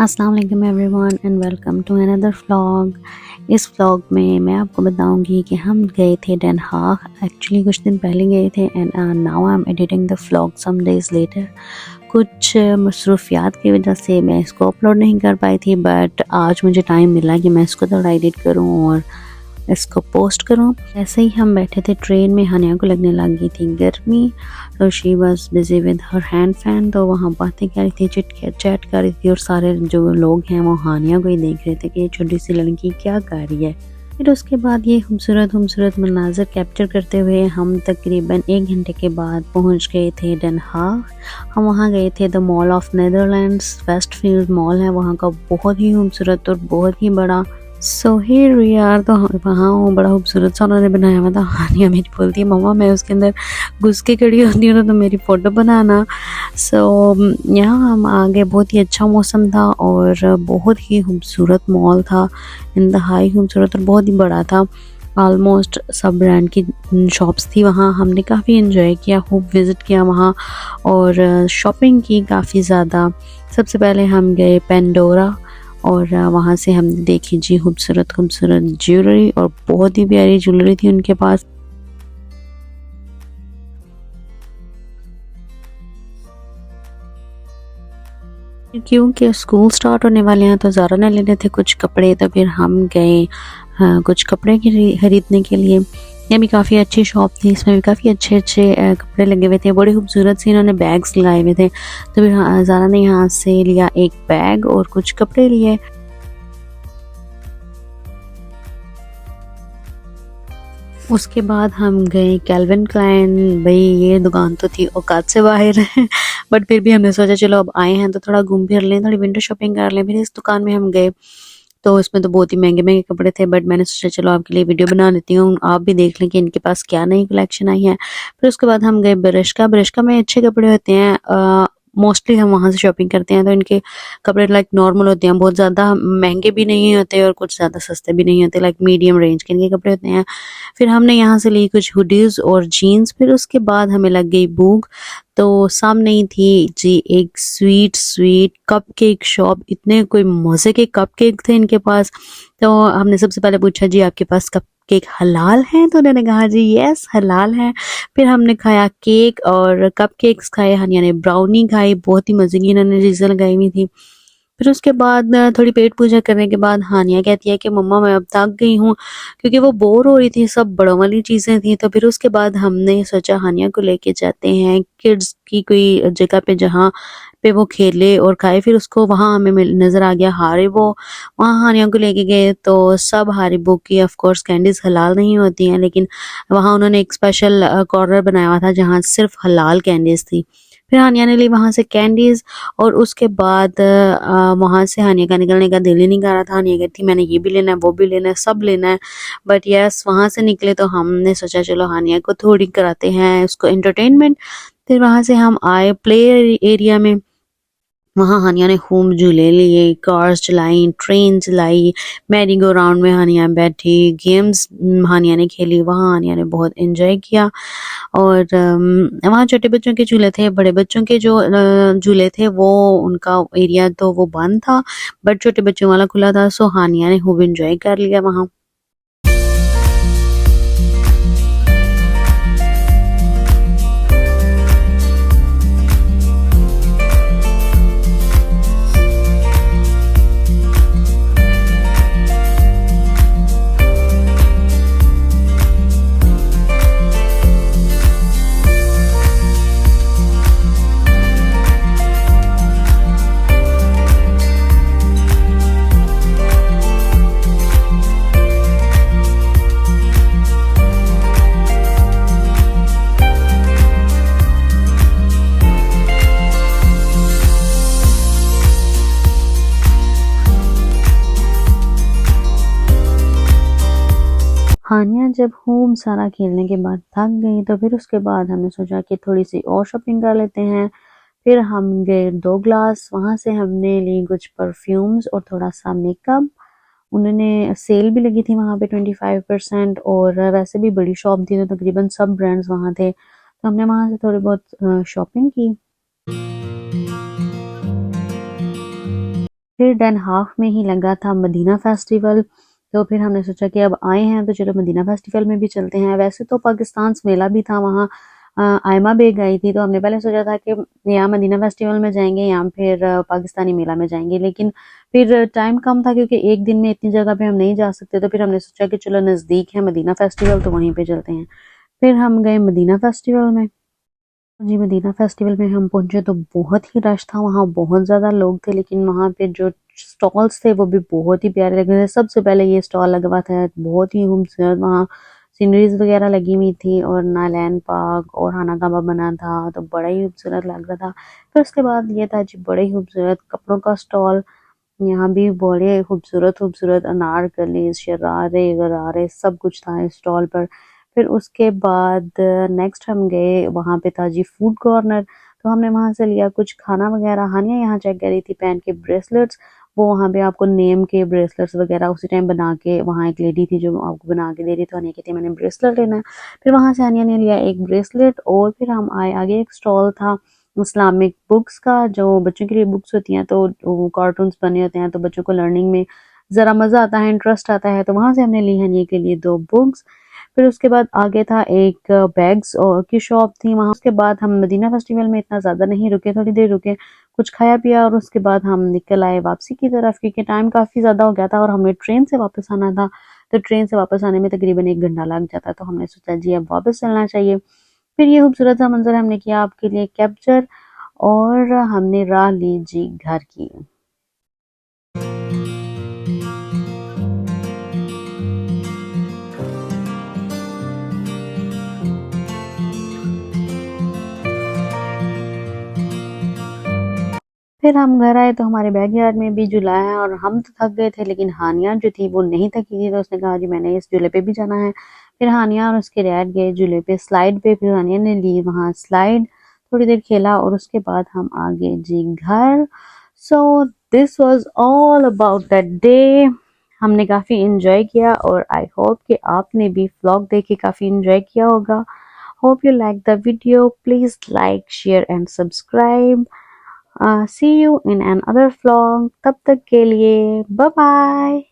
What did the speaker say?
अस्सलाम वालेकुम everyone and welcome to another vlog. इस व्लॉग में मैं आपको बताऊंगी कि हम गए थे डन हाग। एक्चुअली कुछ दिन पहले गए थे and now I am editing the vlog some days later. कुछ मसरूफियात की वजह से मैं इसको अपलोड नहीं कर पाई थी, बट आज मुझे टाइम मिला कि मैं इसको थोड़ा एडिट करूँ और इसको पोस्ट करूँ। ऐसे ही हम बैठे थे ट्रेन में, हानिया को लगने लग गई थी गर्मी, तो she was busy with her hand fan. तो वहाँ बातें कर रही थी, चैट कर रही थी और सारे जो लोग हैं वो हानिया को ही देख रहे थे कि ये छोटी सी लड़की क्या कर रही है। फिर उसके बाद ये खूबसूरत मनाजर कैप्चर करते हुए हम तकरीबन 1 घंटे के बाद पहुंच गए थे डन हाग। हम वहाँ गए थे the mall of Netherlands. Westfield mall है वहाँ का, बहुत ही खूबसूरत और बहुत ही बड़ा। So here we are. तो वहाँ वो बड़ा खूबसूरत सा उन्होंने बनाया हुआ था। हानिया मेरी बोलती है मम्मा मैं उसके अंदर घुस के खड़ी होती हूँ तो मेरी फ़ोटो बनाना। सो यहाँ हम आ गए, बहुत ही अच्छा मौसम था और बहुत ही खूबसूरत मॉल था, इंतहाई खूबसूरत और बहुत ही बड़ा था। ऑलमोस्ट सब ब्रांड की शॉप्स थी वहाँ। हमने काफ़ी इन्जॉय किया, खूब विज़िट किया वहाँ और शॉपिंग की काफ़ी ज़्यादा। सबसे पहले हम गए पेंडोरा और वहाँ से हमने देखी जी खूबसूरत ज्वेलरी, और बहुत ही प्यारी ज्वेलरी थी उनके पास। क्योंकि स्कूल स्टार्ट होने वाले हैं तो ज़ारा ने लेने थे कुछ कपड़े, तो फिर हम गए कुछ कपड़े खरीदने के लिए। ये भी काफ़ी अच्छी शॉप थी, इसमें भी काफ़ी अच्छे कपड़े लगे हुए थे, बड़े खूबसूरत से इन्होंने बैग्स लगाए हुए थे। तो फिर ज़ारा ने यहाँ से लिया एक बैग और कुछ कपड़े लिए। उसके बाद हम गए कैल्विन क्लाइन। भाई ये दुकान तो थी औकात से बाहर बट फिर भी हमने सोचा चलो अब आए हैं तो थोड़ा घूम फिर लें, थोड़ी विंडो शॉपिंग कर लें। फिर इस दुकान में हम गए तो इसमें तो बहुत ही महंगे महंगे कपड़े थे, बट मैंने सोचा चलो आपके लिए वीडियो बना लेती हूँ, आप भी देख लें कि इनके पास क्या नई कलेक्शन आई है। फिर उसके बाद हम गए ब्रिश्का में अच्छे कपड़े होते हैं। मोस्टली हम वहाँ से शॉपिंग करते हैं तो इनके कपड़े लाइक नॉर्मल होते हैं, बहुत ज़्यादा महंगे भी नहीं होते और कुछ ज़्यादा सस्ते भी नहीं होते, लाइक मीडियम रेंज के इनके कपड़े होते हैं। फिर हमने यहाँ से ली कुछ हुडीज़ और जीन्स। फिर उसके बाद हमें लग गई भूख, तो सामने ही थी जी एक स्वीट कपकेक शॉप। इतने कोई मज़े के कपकेक थे इनके पास। तो हमने सबसे पहले पूछा जी आपके पास कपकेक हलाल हैं? तो उन्होंने कहा जी यस हलाल है। फिर हमने खाया केक और कपकेक्स खाए, हानिया ने ब्राउनी खाई, बहुत ही मज़े की इन्होंने चीज़ें लगाई हुई थी। फिर उसके बाद थोड़ी पेट पूजा करने के बाद हानिया कहती है कि मम्मा मैं अब थक गई हूँ, क्योंकि वो बोर हो रही थी, सब बड़ों वाली चीज़ें थी। तो फिर उसके बाद हमने सोचा हानिया को लेके जाते हैं किड्स की कोई जगह पे जहाँ पे वो खेले और खाए। फिर उसको वहाँ हमें नज़र आ गया हारिबो। वहाँ हानिया को लेके गए तो सब हारिबो की ऑफ कोर्स कैंडीज़ हलाल नहीं होती हैं, लेकिन वहाँ उन्होंने एक स्पेशल कॉर्नर बनाया हुआ था जहाँ सिर्फ हलाल कैंडीज़ थी। फिर हानिया ने ली वहाँ से कैंडीज़ और उसके बाद वहाँ से हानिया का निकलने का दिल ही नहीं कर रहा था। हानिया कहती मैंने ये भी लेना है, वो भी लेना है, सब लेना है। बट यस वहाँ से निकले तो हमने सोचा चलो हानिया को थोड़ी कराते हैं उसको एंटरटेनमेंट। फिर वहाँ से हम आए प्ले एरिया में। वहाँ हानिया ने खूब झूले लिए, कार्स चलाई, ट्रेन चलाई, मैरी गो राउंड में हानिया बैठी, गेम्स हानिया ने खेली। वहाँ हानिया ने बहुत एंजॉय किया और वहाँ छोटे बच्चों के झूले थे, बड़े बच्चों के जो झूले थे वो उनका एरिया तो वो बंद था, बट छोटे बच्चों वाला खुला था। सो हानिया ने खूब एंजॉय कर लिया वहाँ। हानिया जब खूब सारा खेलने के बाद थक गई तो फिर उसके बाद हमने सोचा कि थोड़ी सी और शॉपिंग कर लेते हैं। फिर हम गए दो ग्लास, वहाँ से हमने ली कुछ परफ्यूम्स और थोड़ा सा मेकअप। उन्होंने सेल भी लगी थी वहाँ पे 25%, और वैसे भी बड़ी शॉप थी तो तकरीबन सब ब्रांड्स वहाँ थे, तो हमने वहाँ से थोड़ी बहुत शॉपिंग की। फिर डन हाफ में ही लगा था मदीना फेस्टिवल। तो फिर हमने सोचा कि अब आए हैं तो चलो मदीना फेस्टिवल में भी चलते हैं। वैसे तो पाकिस्तान मेला भी था वहाँ, आयमा बेग गई थी, तो हमने पहले सोचा था कि या मदीना फेस्टिवल में जाएंगे या फिर पाकिस्तानी मेला में जाएंगे, लेकिन फिर टाइम कम था क्योंकि एक दिन में इतनी जगह पे हम नहीं जा सकते। तो फिर हमने सोचा कि चलो नज़दीक है मदीना फेस्टिवल तो वहीं पे चलते हैं। फिर हम गए मदीना फेस्टिवल में। जी, मदीना फेस्टिवल में हम पहुंचे तो बहुत ही रश था, वहाँ बहुत ज़्यादा लोग थे, लेकिन वहाँ पे जो स्टॉल्स थे वो भी बहुत ही प्यारे लग रहे थे। सबसे पहले ये स्टॉल लगा हुआ था, बहुत ही खूबसूरत, वहाँ सीनरीज वगैरह लगी हुई थी और नालैन पार्क और खाना काबा बना था, तो बड़ा ही खूबसूरत लग रहा था। फिर उसके बाद ये था जी बड़े ही खूबसूरत कपड़ों का स्टॉल। यहाँ भी बड़े खूबसूरत खूबसूरत अनारकली, शरारे गरारे सब कुछ था इस स्टॉल पर। फिर उसके बाद नेक्स्ट हम गए, वहाँ पे था जी फूड कॉर्नर। तो हमने वहाँ से लिया कुछ खाना वगैरह। हानिया यहाँ चेक कर रही थी पहन के ब्रेसलेट्स, वो वहाँ पे आपको नेम के ब्रेसलेट्स वगैरह उसी टाइम बना के, वहाँ एक लेडी थी जो आपको बना के दे रही थी। हानिया कहती मैंने ब्रेसलेट लेना है। फिर वहाँ से हानिया ने लिया एक ब्रेसलेट और फिर हम आए आगे। एक स्टॉल था इस्लामिक बुक्स का, जो बच्चों के लिए बुक्स होती हैं, तो वो कार्टून्स बने होते हैं, तो बच्चों को लर्निंग में ज़रा मज़ा आता है, इंटरेस्ट आता है, तो वहाँ से हमने ली हनी के लिए 2 बुक्स। फिर उसके बाद आगे था एक बैग्स और की शॉप थी वहाँ। उसके बाद हम मदीना फेस्टिवल में इतना ज़्यादा नहीं रुके, थोड़ी देर रुके, कुछ खाया पिया और उसके बाद हम निकल आए वापसी की तरफ, क्योंकि टाइम काफ़ी ज़्यादा हो गया था और हमें ट्रेन से वापस आना था। तो ट्रेन से वापस आने में तकरीबन 1 घंटा लग जाता, तो हमने सोचा जी अब वापस चलना चाहिए। फिर ये खूबसूरत सा मंजर हमने किया आपके लिए कैप्चर और हमने राह ली जी घर की। फिर हम घर आए तो हमारे बैकयार्ड में भी झूला है और हम तो थक गए थे, लेकिन हानिया जो थी वो नहीं थकी थी, तो उसने कहा जी मैंने इस झूले पे भी जाना है। फिर हानिया और उसके डैड गए झूले पे स्लाइड पे, फिर हानिया ने ली वहाँ स्लाइड, थोड़ी देर खेला और उसके बाद हम आ गए जी घर। So this was all about that day. हमने काफ़ी इंजॉय किया और आई होप कि आपने भी व्लॉग देख के काफ़ी इंजॉय किया होगा। Hope you like the video. Please like, share and subscribe. See you in another vlog. तब तक के लिए bye bye.